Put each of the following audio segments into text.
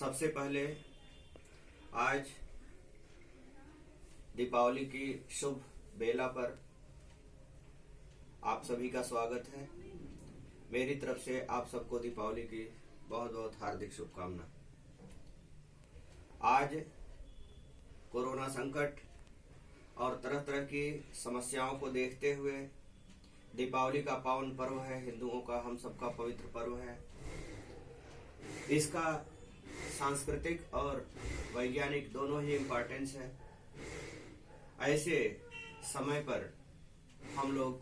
सबसे पहले आज दीपावली की शुभ बेला पर आप सभी का स्वागत है। मेरी तरफ से आप सबको दीपावली की बहुत बहुत हार्दिक शुभकामना। आज कोरोना संकट और तरह तरह की समस्याओं को देखते हुए दीपावली का पावन पर्व है, हिंदुओं का हम सबका पवित्र पर्व है। इसका सांस्कृतिक और वैज्ञानिक दोनों ही इम्पोर्टेंस है। ऐसे समय पर हम लोग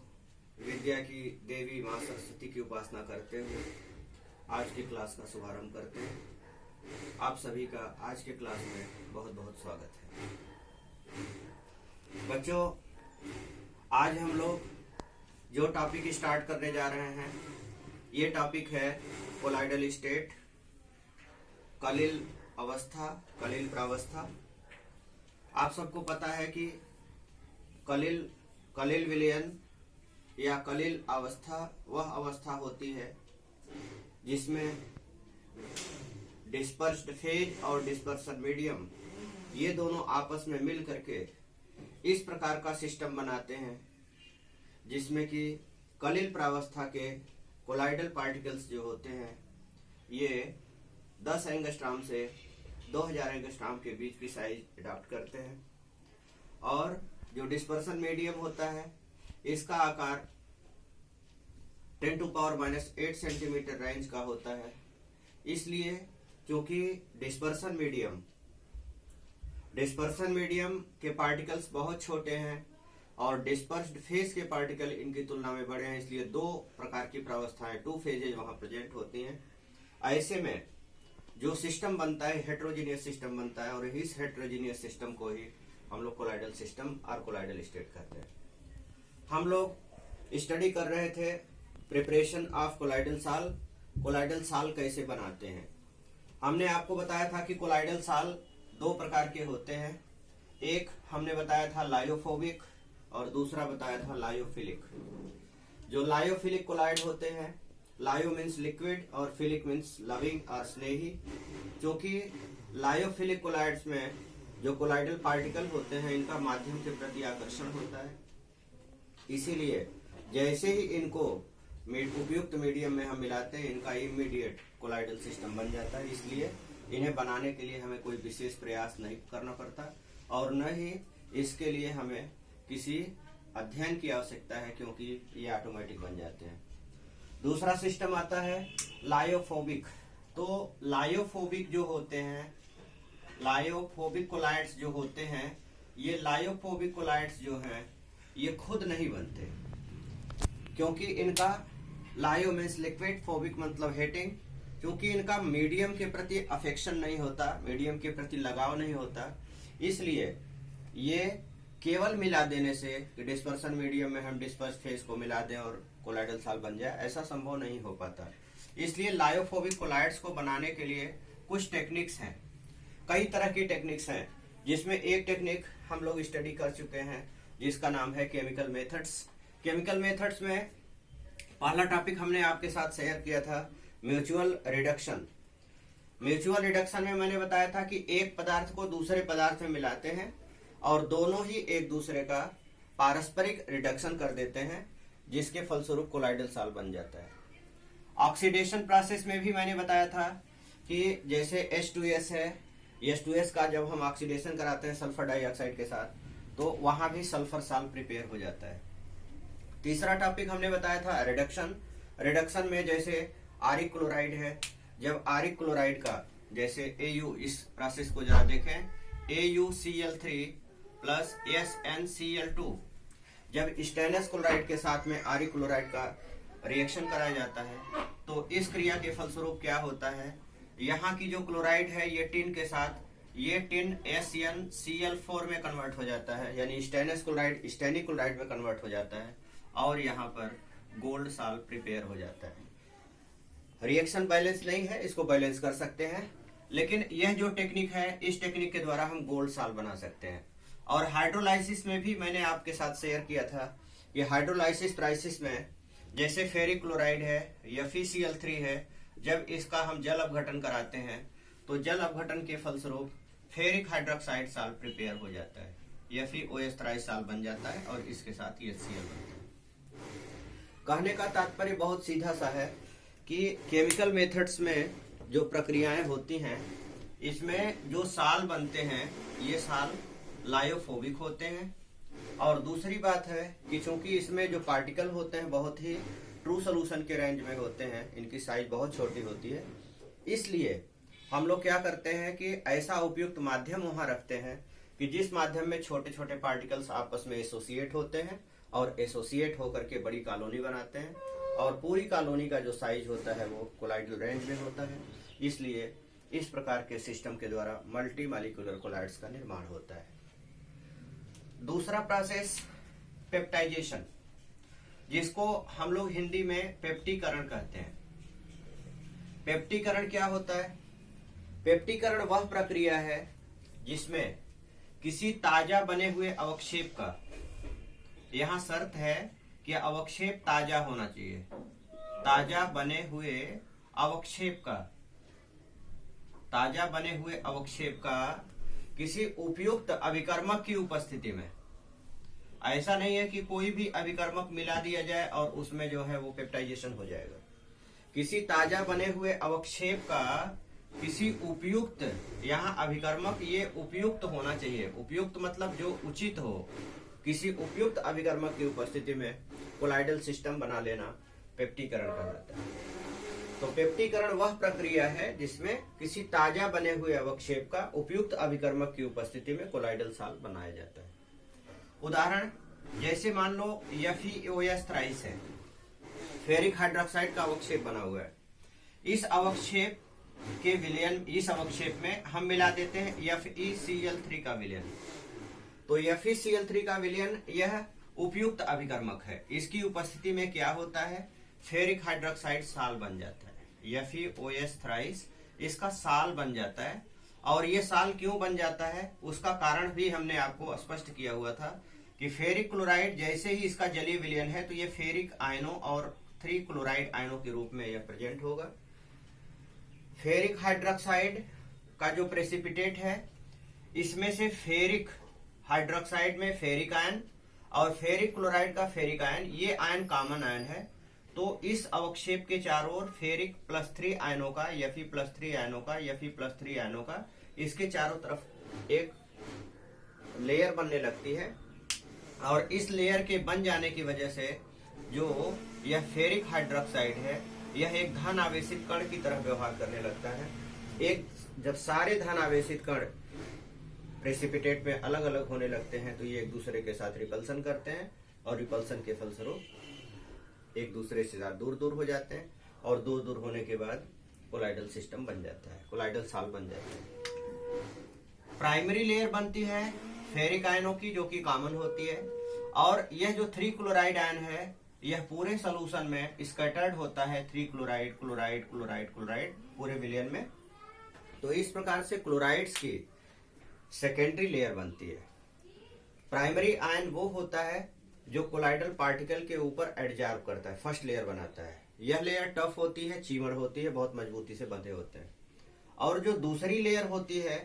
विद्या की देवी माँ सरस्वती की उपासना करते हुए आज की क्लास का शुभारंभ करते हैं। आप सभी का आज के क्लास में बहुत बहुत स्वागत है। बच्चों, आज हम लोग जो टॉपिक स्टार्ट करने जा रहे हैं ये टॉपिक है कोलाइडल स्टेट, कलिल अवस्था, कलिल प्रावस्था। आप सबको पता है कि कलिल विलयन या कलिल अवस्था वह अवस्था होती है जिसमें डिस्पर्स्ड फेज और डिस्पर्सन मीडियम ये दोनों आपस में मिल करके इस प्रकार का सिस्टम बनाते हैं जिसमें कि कलिल प्रावस्था के कोलाइडल पार्टिकल्स जो होते हैं ये 10 एंगस्ट्रॉम से 2000 एंगस्ट्रॉम के बीच की साइज अडॉप्ट करते हैं और जो डिस्पर्सन मीडियम होता है इसका आकार 10⁻⁻8 सेंटीमीटर रेंज का होता है। इसलिए क्योंकि डिस्पर्सन मीडियम के पार्टिकल्स बहुत छोटे हैं और डिस्पर्स्ड फेज के पार्टिकल इनकी तुलना में बड़े हैं, इसलिए दो प्रकार की प्रावस्थाएं, 2 फेजेज वहां प्रेजेंट होती हैं। ऐसे में जो सिस्टम बनता है हेट्रोजीनियस सिस्टम बनता है और इस हेट्रोजीनियस सिस्टम को ही हम लोग कोलाइडल सिस्टम और कोलाइडल स्टेट कहते हैं। हम लोग स्टडी कर रहे थे प्रिपरेशन ऑफ कोलाइडल साल कैसे बनाते हैं। हमने आपको बताया था कि कोलाइडल साल 2 प्रकार के होते हैं। एक हमने बताया था लायोफोबिक और दूसरा बताया था लायोफिलिक। जो लायोफिलिक कोलाइड होते हैं, लायो मीन्स लिक्विड और फिलिक मीन्स लविंग और स्नेही। क्योंकि लायोफिलिक कोलाइड्स में जो कोलाइडल पार्टिकल होते हैं इनका माध्यम के प्रति आकर्षण होता है, इसीलिए जैसे ही इनको उपयुक्त मीडियम में हम मिलाते हैं इनका इमीडिएट कोलाइडल सिस्टम बन जाता है। इसलिए इन्हें बनाने के लिए हमें कोई विशेष प्रयास नहीं करना पड़ता और न ही इसके लिए हमें किसी अध्ययन की आवश्यकता है, क्योंकि ये ऑटोमेटिक बन जाते हैं। दूसरा सिस्टम आता है लायोफोबिक। तो लायोफोबिक जो होते हैं, लायोफोबिक कोलाइड्स जो होते हैं, ये लायोफोबिक कोलाइड्स जो हैं ये खुद नहीं बनते, क्योंकि इनका लायो मीन्स लिक्विड, फोबिक मतलब हेटिंग। क्योंकि इनका मीडियम के प्रति अफेक्शन नहीं होता, मीडियम के प्रति लगाव नहीं होता, इसलिए ये केवल मिला देने से डिस्पर्सन मीडियम में हम डिस्पर्स फेज को मिला दें और कोलाइडल साल बन जाए, ऐसा संभव नहीं हो पाता। इसलिए लायोफोबिक कोलाइड्स को बनाने के लिए कुछ टेक्निक्स हैं, कई तरह की टेक्निक्स हैं, जिसमें एक टेक्निक हम लोग स्टडी कर चुके हैं जिसका नाम है केमिकल मेथड्स। केमिकल मेथड्स में पहला टॉपिक हमने आपके साथ शेयर किया था म्यूचुअल रिडक्शन। म्यूचुअल रिडक्शन में मैंने बताया था कि एक पदार्थ को दूसरे पदार्थ में मिलाते हैं और दोनों ही एक दूसरे का पारस्परिक रिडक्शन कर देते हैं, जिसके फलस्वरूप कोलाइडल साल बन जाता है। ऑक्सीडेशन प्रोसेस में भी मैंने बताया था कि जैसे H2S है, H2S का जब हम ऑक्सीडेशन कराते हैं सल्फर डाइऑक्साइड के साथ तो वहां भी सल्फर साल प्रिपेयर हो जाता है। तीसरा टॉपिक हमने बताया था रिडक्शन। रिडक्शन में जैसे आरिक क्लोराइड है, जब आरिक क्लोराइड का जैसे AU, इस प्रोसेस को जरा देखें, AuCl3 प्लस SnCl2, जब स्टेनलेस क्लोराइड के साथ में आरिक क्लोराइड का रिएक्शन कराया जाता है तो इस क्रिया के फलस्वरूप क्या होता है, यहाँ की जो क्लोराइड है ये टिन के साथ ये टिन SnCl4 में कन्वर्ट हो जाता है, यानी स्टेनलेस क्लोराइड स्टेनिक क्लोराइड में कन्वर्ट हो जाता है और यहाँ पर गोल्ड साल प्रिपेयर हो जाता है। रिएक्शन बैलेंस नहीं है, इसको बैलेंस कर सकते हैं, लेकिन यह जो टेक्निक है इस टेक्निक के द्वारा हम गोल्ड साल बना सकते हैं। और हाइड्रोलाइसिस में भी मैंने आपके साथ शेयर किया था कि हाइड्रोलाइसिस प्रोसेस में जैसे फेरिक क्लोराइड है या FeCl3 है, जब इसका हम जल अपघटन कराते हैं तो जल अपघटन के फलस्वरूप फेरिक हाइड्रोक्साइड साल्ट प्रिपेयर हो जाता है, FeOH साल्ट बन जाता है और इसके साथ HCl बनता है। कहने का तात्पर्य बहुत सीधा सा है कि केमिकल मेथड्स में जो प्रक्रियाएं होती हैं, इसमें जो साल बनते हैं ये साल लायोफोबिक होते हैं। और दूसरी बात है कि चूंकि इसमें जो पार्टिकल होते हैं बहुत ही ट्रू सोल्यूशन के रेंज में होते हैं, इनकी साइज बहुत छोटी होती है, इसलिए हम लोग क्या करते हैं कि ऐसा उपयुक्त माध्यम वहां रखते हैं कि जिस माध्यम में छोटे छोटे पार्टिकल्स आपस में एसोसिएट होते हैं और एसोसिएट होकर के बड़ी कॉलोनी बनाते हैं, और पूरी कॉलोनी का जो साइज होता है वो कोलाइडल रेंज में होता है। इसलिए इस प्रकार के सिस्टम के द्वारा मल्टी मॉलिक्यूलर कोलाइड्स का निर्माण होता है। दूसरा प्रोसेस पेप्टाइजेशन, जिसको हम लोग हिंदी में पेप्टीकरण कहते हैं। पेप्टीकरण क्या होता है? पेप्टीकरण वह प्रक्रिया है जिसमें किसी ताजा बने हुए अवक्षेप का, यहां शर्त है कि अवक्षेप ताजा होना चाहिए, ताजा बने हुए अवक्षेप का, ताजा बने हुए अवक्षेप का किसी उपयुक्त अभिकर्मक की उपस्थिति में, ऐसा नहीं है कि कोई भी अभिकर्मक मिला दिया जाए और उसमें जो है वो पेप्टाइजेशन हो जाएगा। किसी ताजा बने हुए अवक्षेप का किसी उपयुक्त, यहाँ अभिकर्मक ये उपयुक्त होना चाहिए, उपयुक्त मतलब जो उचित हो, किसी उपयुक्त अभिकर्मक की उपस्थिति में कोलाइडल सिस्टम बना लेना पेप्टीकरण कहलाता है। तो पेप्टीकरण वह प्रक्रिया है जिसमें किसी ताजा बने हुए अवक्षेप का उपयुक्त अभिकर्मक की उपस्थिति में कोलाइडल साल्ट बनाया जाता है। उदाहरण जैसे मान लो FeOH है, फेरिक हाइड्रोक्साइड का अवक्षेप बना हुआ है। इस अवक्षेप के विलयन, इस अवक्षेप में हम मिला देते हैं FeCl3 का विलयन। तो FeCl3 का विलयन यह उपयुक्त अभिकर्मक है, इसकी उपस्थिति में क्या होता है? फेरिक हाइड्रोक्साइड साल बन जाता है, FeOH इसका साल बन जाता है। और ये साल क्यों बन जाता है उसका कारण भी हमने आपको स्पष्ट किया हुआ था कि फेरिक क्लोराइड जैसे ही इसका जलीय विलयन है तो ये फेरिक आयनों और 3 क्लोराइड आयनों के रूप में यह प्रेजेंट होगा। फेरिक हाइड्रोक्साइड का जो प्रेसिपिटेट है, इसमें से फेरिक हाइड्रोक्साइड में फेरिक आयन और फेरिक क्लोराइड का फेरिक आयन, ये आयन कॉमन आयन है। तो इस अवक्षेप के चारों ओर फेरिक +3 आयनों का, Fe+3 आयनों का, Fe+3 आयनों का, इसके चारों तरफ एक लेयर बनने लगती है। और इस लेयर के बन जाने की वजह से जो यह फेरिक हाइड्रोक्साइड है, यह एक धन आवेशित कण की तरह व्यवहार करने लगता है। एक जब सारे धन आवेशित कण प्रेसिपिटेट में अलग अलग होने लगते हैं तो ये एक दूसरे के साथ रिपल्सन करते हैं और रिपल्सन के फलस्वरूप एक दूसरे से दूर दूर हो जाते हैं और दूर दूर होने के बाद कोलाइडल सिस्टम बन जाता है, कोलाइडल साल्ट बन जाता है। प्राइमरी लेयर बनती है फेरिक आयनों की जो कि कॉमन होती है, और यह जो 3 क्लोराइड आयन है यह पूरे सोल्यूशन में स्कैटर्ड होता है, 3 क्लोराइड क्लोराइड क्लोराइड क्लोराइड पूरे विलयन में। तो इस प्रकार से क्लोराइड्स की सेकेंडरी लेयर बनती है। प्राइमरी आयन वो होता है जो कोलाइडल पार्टिकल के ऊपर एडजॉर्ब करता है, फर्स्ट लेयर बनाता है। यह लेयर टफ होती है, चीमड़ होती है, बहुत मजबूती से बंधे होते हैं। और जो दूसरी लेयर होती है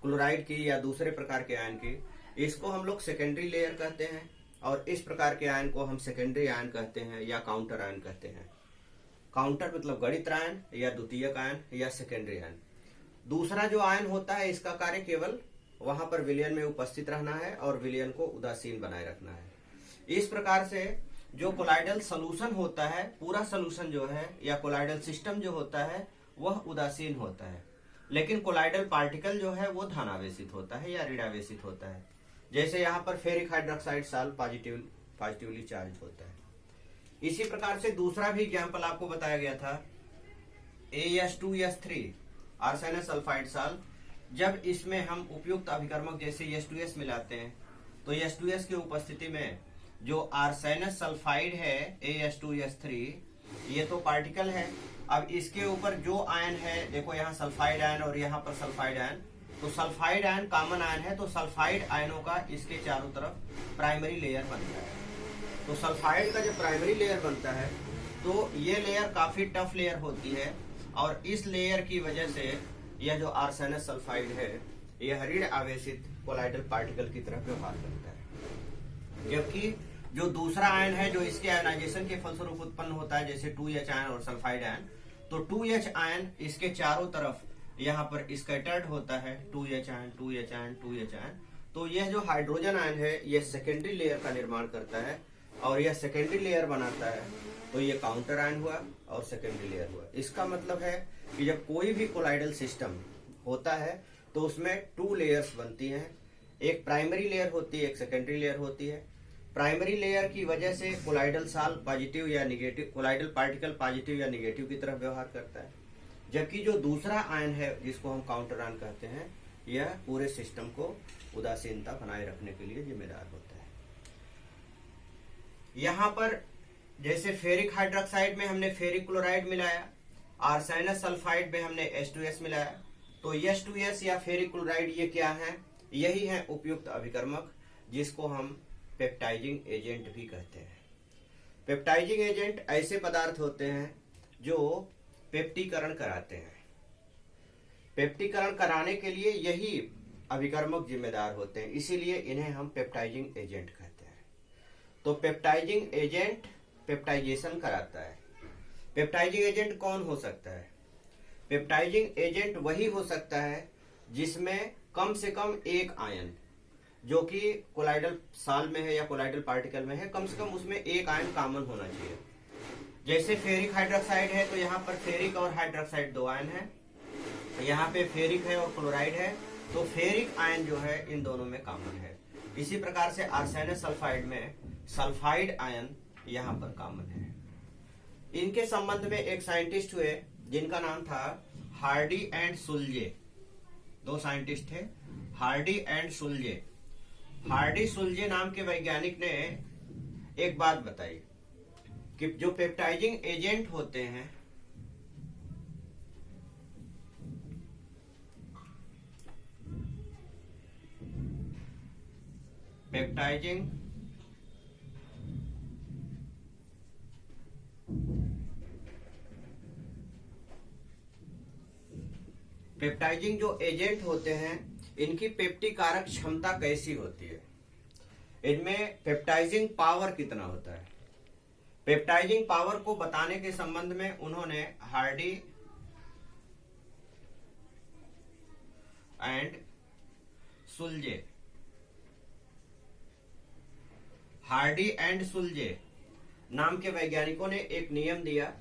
क्लोराइड की या दूसरे प्रकार के आयन की, इसको हम लोग सेकेंडरी लेयर कहते हैं। और इस प्रकार के आयन को हम सेकेंडरी आयन कहते हैं या काउंटर आयन कहते हैं। काउंटर मतलब गणित आयन या द्वितीयक आयन या सेकेंडरी आयन। दूसरा जो आयन होता है इसका कार्य केवल वहां पर विलयन में उपस्थित रहना है और विलयन को उदासीन बनाए रखना है। इस प्रकार से जो कोलाइडल सोल्यूशन होता है, पूरा सोल्यूशन जो है या कोलाइडल सिस्टम जो होता है वह उदासीन होता है, लेकिन कोलाइडल पार्टिकल जो है वो धनावेशित होता है या ऋणावेशित होता है। जैसे यहाँ पर ferric hydroxide salt positively charge होता है। इसी प्रकार से दूसरा भी एग्जाम्पल आपको बताया गया था, AS2S3 आर्सेनस सल्फाइड साल्ट। जब इसमें हम उपयुक्त अभिकर्मक जैसे H2S मिलाते हैं तो H2S की उपस्थिति में जो आर्सेनस सल्फाइड है AS2S3, ये तो पार्टिकल है। अब इसके ऊपर जो आयन है, देखो यहाँ सल्फाइड आयन और यहाँ पर सल्फाइड आयन, तो सल्फाइड आयन कॉमन आयन है, तो सल्फाइड आयनों का इसके चारों तरफ प्राइमरी लेयर बनता है। तो सल्फाइड का जब प्राइमरी लेयर बनता है तो ये लेयर काफी टफ लेयर होती है और इस लेयर की वजह से यह जो आर्सेनस सल्फाइड है यह ऋण आवेशित कोलाइडल पार्टिकल की तरह व्यवहार करता है, जबकि जो दूसरा आयन है जो इसके आयनाइजेशन के फलस्वरूप उत्पन्न होता है, जैसे 2H आयन और सल्फाइड आयन, तो 2H आयन इसके चारों तरफ यहाँ पर स्कैटर्ड होता है, 2H ion 2H ion 2H ion. तो यह जो हाइड्रोजन आयन है यह सेकेंडरी लेयर का निर्माण करता है और यह सेकेंडरी लेयर बनाता है, तो ये काउंटर आयन हुआ और सेकेंडरी लेयर हुआ। इसका मतलब है कि जब कोई भी कोलाइडल सिस्टम होता है तो उसमें 2 लेयर्स बनती हैं, एक प्राइमरी लेयर होती है, एक सेकेंडरी लेयर होती है। प्राइमरी लेयर की वजह से कोलाइडल साल पॉजिटिव या निगेटिव, कोलाइडल पार्टिकल पॉजिटिव या निगेटिव की तरफ व्यवहार करता है, जबकि जो दूसरा आयन है जिसको हम काउंटर आयन कहते हैं यह पूरे सिस्टम को उदासीनता बनाए रखने के लिए जिम्मेदार होता है। यहाँ पर जैसे फेरिक हाइड्रोक्साइड में हमने फेरिक क्लोराइड मिलाया, आर्सेनस सल्फाइड में हमने H2S मिलाया, तो H2S या फेरिक क्लोराइड ये क्या है? यही है उपयुक्त अभिकर्मक जिसको हम पेप्टाइजिंग एजेंट भी कहते हैं। पेप्टाइजिंग एजेंट ऐसे पदार्थ होते हैं जो पेप्टीकरण कराते हैं। पेप्टीकरण कराने के लिए यही अभिकर्मक जिम्मेदार होते हैं, इसीलिए इन्हें हम पेप्टाइजिंग एजेंट कहते हैं। तो पेप्टाइजिंग एजेंट पेप्टाइजेशन कराता है। पेप्टाइजिंग एजेंट कौन हो सकता है? पेप्टाइजिंग एजेंट वही हो सकता है जिसमें कम से कम एक आयन, जो कि कोलाइडल साल में है या कोलाइडल पार्टिकल में है, कम से कम उसमें एक आयन कॉमन होना चाहिए। जैसे फेरिक हाइड्रोक्साइड है तो यहाँ पर फेरिक और हाइड्रोक्साइड 2 आयन है, यहाँ पे फेरिक है और क्लोराइड है, तो फेरिक आयन जो है इन दोनों में कॉमन है। इसी प्रकार से आर्सेनस सल्फाइड में सल्फाइड आयन यहाँ पर कॉमन है। इनके संबंध में एक साइंटिस्ट हुए जिनका नाम था हार्डी एंड सुल्जे। 2 साइंटिस्ट थे, हार्डी एंड सुल्जे। हार्डी सुल्जे नाम के वैज्ञानिक ने एक बात बताई कि जो पेप्टाइजिंग एजेंट होते हैं पेप्टाइजिंग जो एजेंट होते हैं इनकी पेप्टिकारक क्षमता कैसी होती है, इनमें पेप्टाइजिंग पावर कितना होता है। पेप्टाइजिंग पावर को बताने के संबंध में उन्होंने हार्डी एंड सुल्जे नाम के वैज्ञानिकों ने एक नियम दिया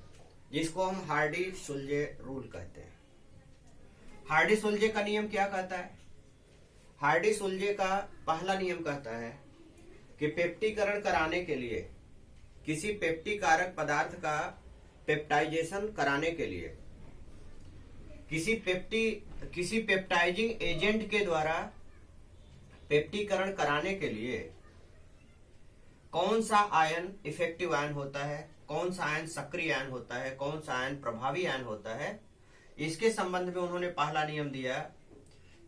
जिसको हम हार्डी सुल्जे रूल कहते हैं। हार्डी सुल्जे का नियम क्या कहता है? हार्डी सुल्जे का पहला नियम कहता है कि पेप्टीकरण कराने के लिए, किसी पेप्टीकारक पदार्थ का पेप्टाइजेशन कराने के लिए, किसी पेप्टाइजिंग एजेंट के द्वारा पेप्टीकरण कराने के लिए कौन सा आयन इफेक्टिव आयन होता है, कौन सा आयन सक्रिय आयन होता है, कौन सा आयन प्रभावी आयन होता है, इसके संबंध में उन्होंने पहला नियम दिया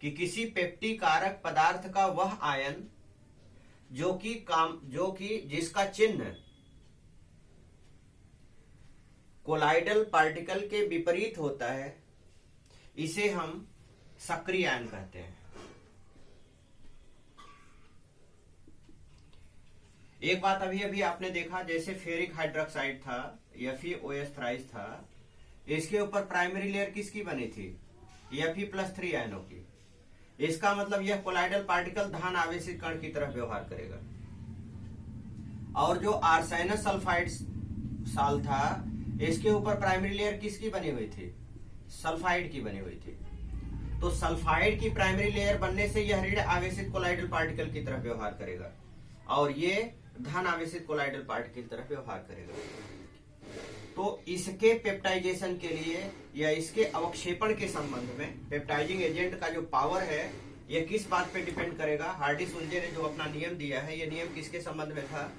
कि किसी पेप्टीकारक पदार्थ का वह आयन जो कि जिसका चिन्ह कोलाइडल पार्टिकल के विपरीत होता है, इसे हम सक्रिय आयन कहते हैं। एक बात अभी आपने देखा, जैसे फेरिक हाइड्रोक्साइड था FeOH थ्राइस था, इसके ऊपर प्राइमरी लेयर किसकी बनी थी? Fe+3 आयनों की। इसका मतलब यह कोलाइडल पार्टिकल धन आवेशित कण की तरफ व्यवहार करेगा। और जो आर्सेनस सल्फाइड साल था, इसके ऊपर प्राइमरी लेयर किसकी बनी हुई थी? सल्फाइड की बनी हुई थी। तो सल्फाइड की प्राइमरी लेयर बनने से यह ऋण आवेशित कोलाइडल पार्टिकल की तरफ व्यवहार करेगा और ये धन आवेशित कोलाइडल पार्टिकल की तरफ व्यवहार करेगा। तो इसके पेप्टाइजेशन के लिए या इसके अवक्षेपण के संबंध में पेप्टाइजिंग एजेंट का जो पावर है यह किस बात पे डिपेंड करेगा? हार्डी सुल्जे ने जो अपना नियम दिया है, यह नियम किसके संबंध में था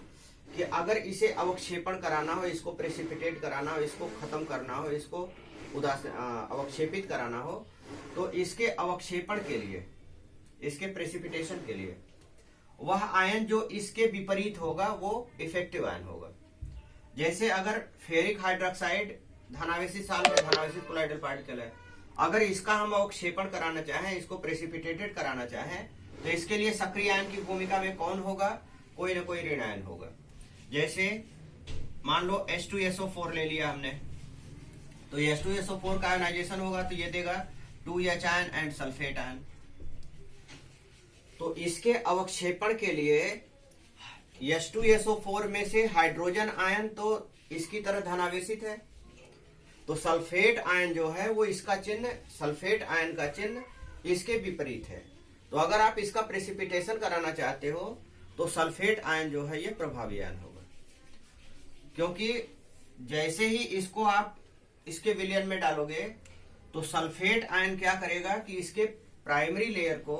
कि अगर इसे अवक्षेपण कराना हो, इसको प्रेसिपिटेट कराना हो, इसको खत्म करना हो, इसको अवक्षेपित कराना हो, तो इसके अवक्षेपण के लिए, इसके प्रेसिपिटेशन के लिए वह आयन जो इसके विपरीत होगा वो इफेक्टिव आयन होगा। जैसे अगर फेरिक हाइड्रोक्साइड धनावेशित साल में धनावेशित कोलाइडल पार्टिकल है अगर इसका हम अवक्षेपण कराना चाहें, इसको प्रेसिपिटेटेड कराना चाहें, तो इसके लिए सक्रिय आयन की भूमिका में कौन होगा? कोई ना कोई ऋण आयन होगा। जैसे मान लो H2SO4 ले लिया हमने, तो H2SO4 का आयनाइजेशन होगा तो ये देगा 2H ion and sulphate ion. तो इसके अवक्षेपण के लिए H2SO4 में से हाइड्रोजन आयन तो इसकी तरह धनावेशित है, तो सल्फेट आयन जो है वो इसका चिन्ह, सल्फेट आयन का चिन्ह इसके विपरीत है। तो अगर आप इसका प्रेसिपिटेशन कराना चाहते हो तो सल्फेट आयन जो है ये प्रभावी आयन होगा, क्योंकि जैसे ही इसको आप इसके विलयन में डालोगे तो सल्फेट आयन क्या करेगा कि इसके प्राइमरी लेयर को,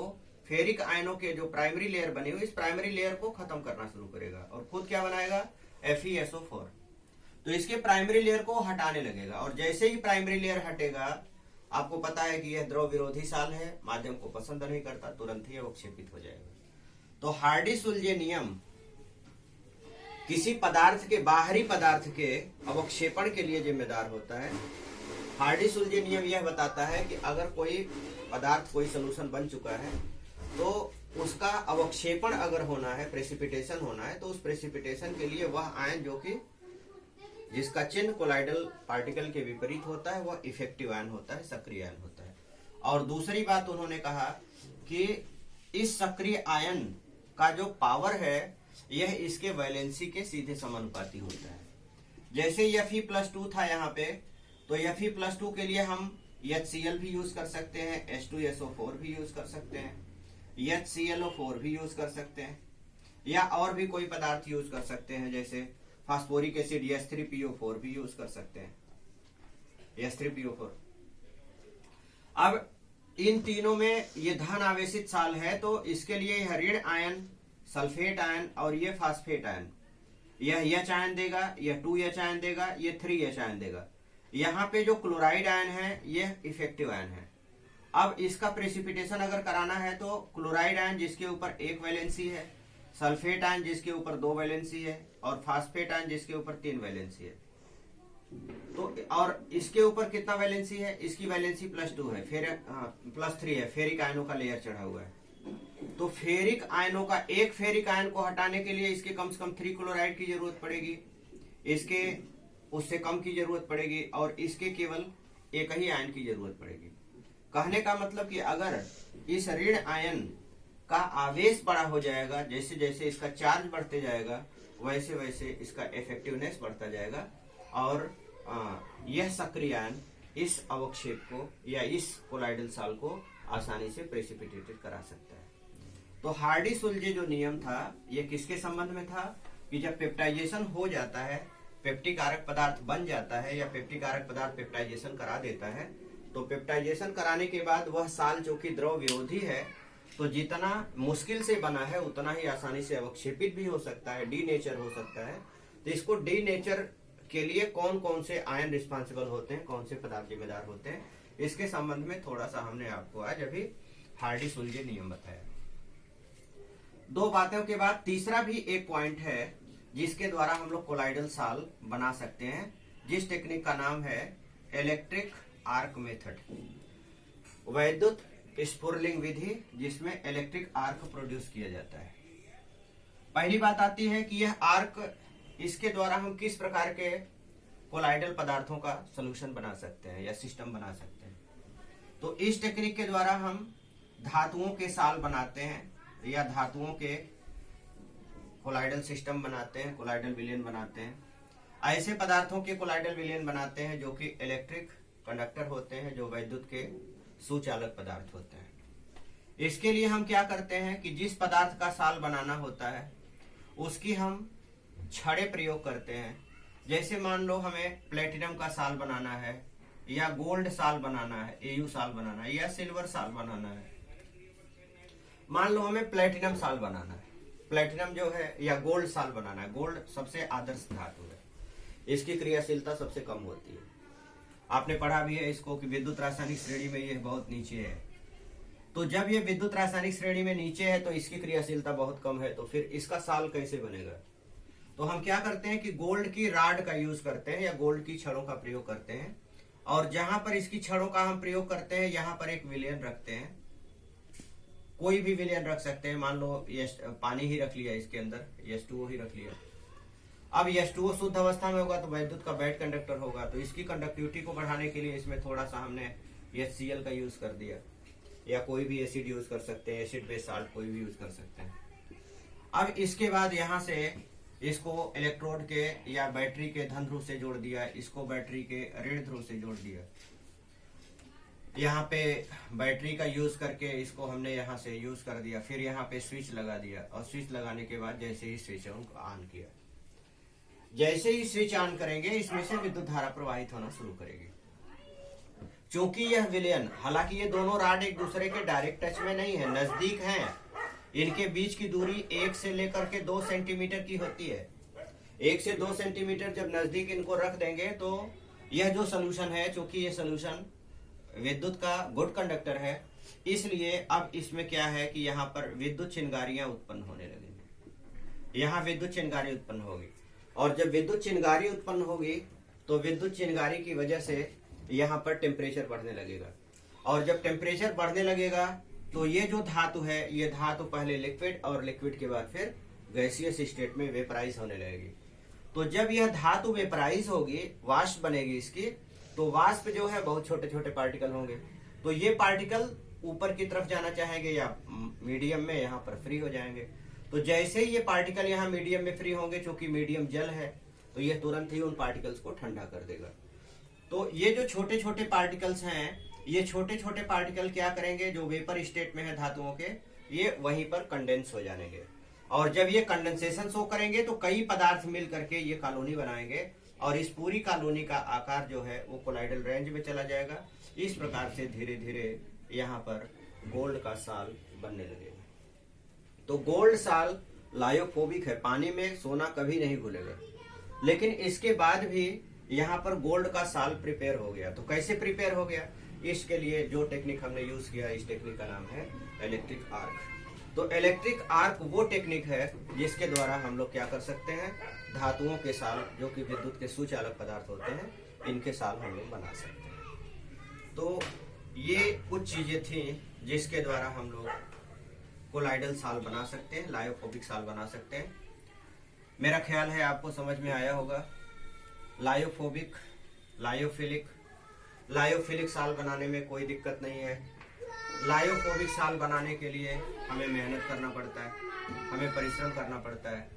फेरिक आयनों के जो प्राइमरी लेयर बने हुए, इस प्राइमरी लेयर को खत्म करना शुरू करेगा और खुद क्या बनाएगा? FeSO4। तो इसके प्राइमरी लेयर को हटाने लगेगा, और जैसे ही प्राइमरी लेयर हटेगा, आपको पता है कि यह द्रव विरोधी साल है, माध्यम को पसंद नहीं करता, तुरंत ही अवक्षेपित हो जाएगा। तो हार्डी-सुलजे नियम किसी पदार्थ के, बाहरी पदार्थ के अवक्षेपण के लिए जिम्मेदार होता है। हार्डी-सुलजे नियम यह बताता है कि अगर कोई पदार्थ, कोई सोल्यूशन बन चुका है, तो उसका अवक्षेपण अगर होना है, प्रेसिपिटेशन होना है, तो उस प्रेसिपिटेशन के लिए वह आयन जो कि जिसका चिन्ह कोलाइडल पार्टिकल के विपरीत होता है, वह इफेक्टिव आयन होता है, सक्रिय आयन होता है। और दूसरी बात उन्होंने कहा कि इस सक्रिय आयन का जो पावर है यह इसके वैलेंसी के सीधे समानुपाती होता है। जैसे Fe+2 था यहाँ पे, तो Fe+2 के लिए हम HCl भी यूज कर सकते हैं, H2SO4 भी यूज कर सकते हैं, HClO4 भी यूज कर सकते हैं, या और भी कोई पदार्थ यूज कर सकते हैं, जैसे फास्फोरिक एसिड H3PO4 भी यूज कर सकते हैं, H3PO4। अब इन तीनों में ये धन आवेशित साल है, तो इसके लिए यह ऋण आयन, सल्फेट आयन और ये फास्फेट आयन, यह H आयन देगा, यह 2H आयन देगा, ये 3H आयन देगा। यहाँ पे जो क्लोराइड आयन है यह इफेक्टिव आयन है। अब इसका प्रेसिपिटेशन अगर कराना है तो क्लोराइड आयन जिसके ऊपर 1 वैलेंसी है, सल्फेट आयन जिसके ऊपर 2 वैलेंसी है, और फास्फेट आयन जिसके ऊपर 3 वैलेंसी है। तो और इसके ऊपर कितना वैलेंसी है? इसकी वैलेंसी +2 है, +3 है, फेरिक आयनों का लेयर चढ़ा हुआ है। तो फेरिक आयनों का एक फेरिक आयन को हटाने के लिए इसके कम से कम 3 क्लोराइड की जरूरत पड़ेगी, इसके उससे कम की जरूरत पड़ेगी, और इसके केवल एक ही आयन की जरूरत पड़ेगी। कहने का मतलब कि अगर इस ऋण आयन का आवेश बड़ा हो जाएगा, जैसे जैसे इसका चार्ज बढ़ते जाएगा, वैसे वैसे इसका इफेक्टिवनेस बढ़ता जाएगा, और यह सक्रिय आयन इस अवक्षेप को या इस कोलाइडल साल को आसानी से प्रेसिपिटेटेड करा सकता है। तो हार्डी-सुलजे जो नियम था ये किसके संबंध में था कि जब पेप्टाइजेशन हो जाता है, पेप्टिक कारक पदार्थ बन जाता है या पेप्टिक कारक पदार्थ पेप्टाइजेशन करा देता है, तो पेप्टाइजेशन कराने के बाद वह साल जो कि द्रव विरोधी है, तो जितना मुश्किल से बना है उतना ही आसानी से अवक्षेपित भी हो सकता है, डीनेचर हो सकता है। तो इसको डीनेचर के लिए कौन कौन से आयन रिस्पॉन्सिबल होते हैं, कौन से पदार्थ जिम्मेदार होते हैं, इसके संबंध में थोड़ा सा हमने आपको आज अभी हार्डी-सुलजे नियम बताया। 2 बातों के बाद तीसरा भी एक पॉइंट है जिसके द्वारा हम लोग कोलाइडल साल बना सकते हैं, जिस टेक्निक का नाम है इलेक्ट्रिक आर्क मेथड, वैद्युत स्फुरलिंग विधि, जिसमें इलेक्ट्रिक आर्क प्रोड्यूस किया जाता है। पहली बात आती है कि यह आर्क, इसके द्वारा हम किस प्रकार के कोलाइडल पदार्थों का सॉल्यूशन बना सकते हैं या सिस्टम बना सकते हैं। तो इस टेक्निक के द्वारा हम धातुओं के साल बनाते हैं या धातुओं के कोलाइडल सिस्टम बनाते हैं, कोलाइडल विलयन बनाते हैं। ऐसे पदार्थों के कोलाइडल विलयन बनाते हैं जो कि इलेक्ट्रिक कंडक्टर होते हैं, जो वैद्युत के सुचालक पदार्थ होते हैं। इसके लिए हम क्या करते हैं कि जिस पदार्थ का साल बनाना होता है उसकी हम छड़े प्रयोग करते हैं। जैसे मान लो हमें प्लेटिनम का साल बनाना है, या गोल्ड साल बनाना है, एयू साल बनाना है, या सिल्वर साल बनाना है। मान लो हमें प्लेटिनम साल बनाना है, प्लेटिनम जो है, या गोल्ड साल बनाना है। गोल्ड सबसे आदर्श धातु है, इसकी क्रियाशीलता सबसे कम होती है। आपने पढ़ा भी है इसको कि विद्युत रासायनिक श्रेणी में यह बहुत नीचे है। तो जब ये विद्युत रासायनिक श्रेणी में नीचे है तो इसकी क्रियाशीलता बहुत कम है, तो फिर इसका साल कैसे बनेगा। तो हम क्या करते हैं कि गोल्ड की राड का यूज करते हैं या गोल्ड की छड़ों का प्रयोग करते हैं, और जहां पर इसकी छड़ों का हम प्रयोग करते हैं यहाँ पर एक विलयन रखते हैं, कोई भी विलयन रख सकते हैं। मान लो पानी ही रख लिया, इसके अंदर H2O ही रख लिया। अब H2O शुद्ध अवस्था में होगा तो वैद्युत का बैड कंडक्टर होगा, तो इसकी कंडक्टिविटी को बढ़ाने के लिए इसमें थोड़ा सा हमने HCl का यूज कर दिया, या कोई भी एसिड यूज कर सकते हैं, एसिड बेस साल्ट कोई भी यूज कर सकते हैं। अब इसके बाद यहाँ से इसको इलेक्ट्रोड के या बैटरी के धन ध्रुव से जोड़ दिया, इसको बैटरी के ऋण ध्रुव से जोड़ दिया। यहाँ पे बैटरी का यूज करके इसको हमने यहाँ से यूज कर दिया, फिर यहाँ पे स्विच लगा दिया, और स्विच लगाने के बाद जैसे ही स्विच ऑन किया, जैसे ही स्विच ऑन करेंगे इसमें से विद्युत धारा प्रवाहित होना शुरू करेगी। क्योंकि यह विलयन, हालांकि ये दोनों रॉड एक दूसरे के डायरेक्ट टच में नहीं है, नजदीक हैं, इनके बीच की दूरी 1 से लेकर के 2 सेंटीमीटर की होती है। 1 से 2 सेंटीमीटर जब नजदीक इनको रख देंगे तो यह जो सोल्यूशन है, चूंकि ये सोल्यूशन विद्युत का गुड कंडक्टर है, इसलिए अब इसमें क्या है कि यहाँ पर विद्युत चिनगारियां उत्पन्न होने लगेंगी। यहाँ विद्युत चिनगारी उत्पन्न होगी, और जब विद्युत चिनगारी उत्पन्न होगी तो विद्युत चिनगारी की वजह से यहाँ पर टेम्परेचर बढ़ने लगेगा, और जब टेम्परेचर बढ़ने लगेगा तो ये जो धातु है, ये धातु पहले लिक्विड और लिक्विड के बाद फिर गैसियस स्टेट में वेपराइज होने लगेगी। तो जब यह धातु वेपराइज होगी, वाष्प बनेगी इसकी, तो वाष्प जो है बहुत छोटे छोटे पार्टिकल होंगे, तो ये पार्टिकल ऊपर की तरफ जाना चाहेंगे या मीडियम में यहाँ पर फ्री हो जाएंगे। तो जैसे ही ये पार्टिकल यहाँ मीडियम में फ्री होंगे, चूंकि मीडियम जल है, तो ये तुरंत ही उन पार्टिकल्स को ठंडा कर देगा। तो ये जो छोटे छोटे पार्टिकल्स हैं, ये छोटे छोटे पार्टिकल क्या करेंगे, जो वेपर स्टेट में है धातुओं के, ये वहीं पर कंडेंस हो जाएंगे, और जब ये कंडेंसेशन शो करेंगे तो कई पदार्थ मिल करके ये कॉलोनी बनाएंगे, और इस पूरी कॉलोनी का आकार जो है वो कोलाइडल रेंज में चला जाएगा। इस प्रकार से धीरे धीरे यहाँ पर गोल्ड का साल बनने लगेगा। तो गोल्ड साल लायोफोबिक है, पानी में सोना कभी नहीं घुलेगा, लेकिन इसके बाद भी यहाँ पर गोल्ड का साल प्रिपेयर हो गया। तो कैसे प्रिपेयर हो गया, इसके लिए जो टेक्निक हमने यूज किया, इस टेक्निक का नाम है इलेक्ट्रिक आर्क। तो इलेक्ट्रिक आर्क वो टेक्निक है जिसके द्वारा हम लोग क्या कर सकते हैं, धातुओं के साल, जो कि विद्युत के सुचालक पदार्थ होते हैं, इनके साल हम लोग बना सकते हैं। तो ये कुछ चीजें थी जिसके द्वारा हम लोग कोलाइडल साल बना सकते हैं, लायोफोबिक साल बना सकते हैं। मेरा ख्याल है आपको समझ में आया होगा। लायोफोबिक, लायोफिलिक साल बनाने में कोई दिक्कत नहीं है। लायोफोबिक साल बनाने के लिए हमें मेहनत करना पड़ता है, हमें परिश्रम करना पड़ता है,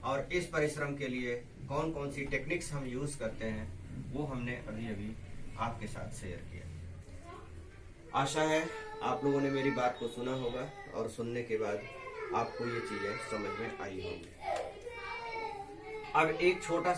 और इस परिश्रम के लिए कौन कौन सी टेक्निक्स हम यूज करते हैं वो हमने अभी अभी आपके साथ शेयर किया। आशा है आप लोगों ने मेरी बात को सुना होगा, और सुनने के बाद आपको ये चीजें समझ में आई होंगी। अब एक छोटा सा